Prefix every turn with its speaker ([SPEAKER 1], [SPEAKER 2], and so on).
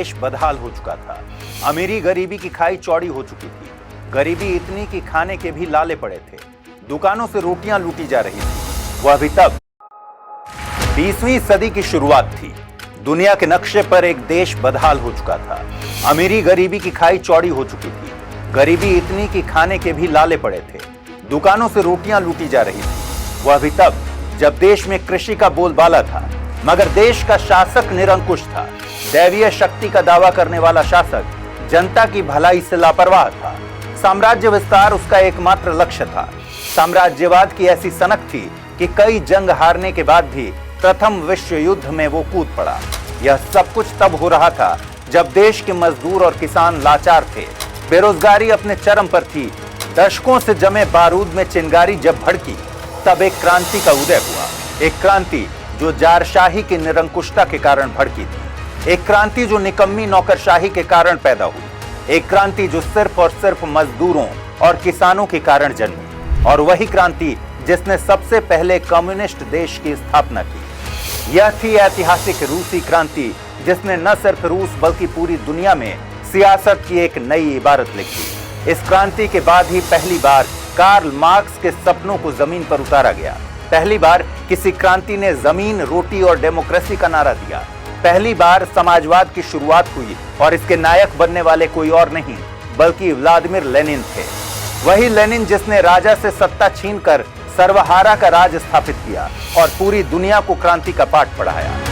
[SPEAKER 1] देश बदहाल हो चुका था। अमीरी गरीबी की खाई चौड़ी हो चुकी थी। गरीबी इतनी कि खाने के भी लाले पड़े थे। दुकानों से रोटियां लूटी जा रही थी। वह भी तब 20वीं सदी की शुरुआत थी। दुनिया के नक्शे पर एक देश बदहाल हो चुका था। अमीरी गरीबी की खाई चौड़ी हो चुकी थी। गरीबी इतनी कि खाने के भी लाले पड़े थे। दुकानों से रोटियां लूटी जा रही थी। वह भी तब जब देश में कृषि का बोलबाला था, मगर देश का शासक निरंकुश था। दैवीय शक्ति का दावा करने वाला शासक जनता की भलाई से लापरवाह था। साम्राज्य विस्तार उसका एकमात्र लक्ष्य था। साम्राज्यवाद की ऐसी सनक थी कि कई जंग हारने के बाद भी प्रथम विश्व युद्ध में वो कूद पड़ा। यह सब कुछ तब हो रहा था जब देश के मजदूर और किसान लाचार थे। बेरोजगारी अपने चरम पर थी। दशकों से जमे बारूद में चिंगारी जब भड़की, तब एक क्रांति का उदय हुआ। एक क्रांति जो जारशाही की निरंकुशता के कारण भड़की थी। एक क्रांति जो निकम्मी नौकरशाही के कारण पैदा हुई। एक क्रांति जो सिर्फ और सिर्फ मजदूरों और किसानों के कारण जन्मी। और वही क्रांति जिसने सबसे पहले कम्युनिस्ट देश की स्थापना की। यह थी ऐतिहासिक रूसी क्रांति, जिसने न सिर्फ रूस बल्कि पूरी दुनिया में सियासत की एक नई इबारत लिखी। इस क्रांति के बाद ही पहली बार कार्ल मार्क्स के सपनों को जमीन पर उतारा गया। पहली बार किसी क्रांति ने जमीन, रोटी और डेमोक्रेसी का नारा दिया। पहली बार समाजवाद की शुरुआत हुई और इसके नायक बनने वाले कोई और नहीं बल्कि व्लादिमीर लेनिन थे। वही लेनिन जिसने राजा से सत्ता छीनकर सर्वहारा का राज स्थापित किया और पूरी दुनिया को क्रांति का पाठ पढ़ाया।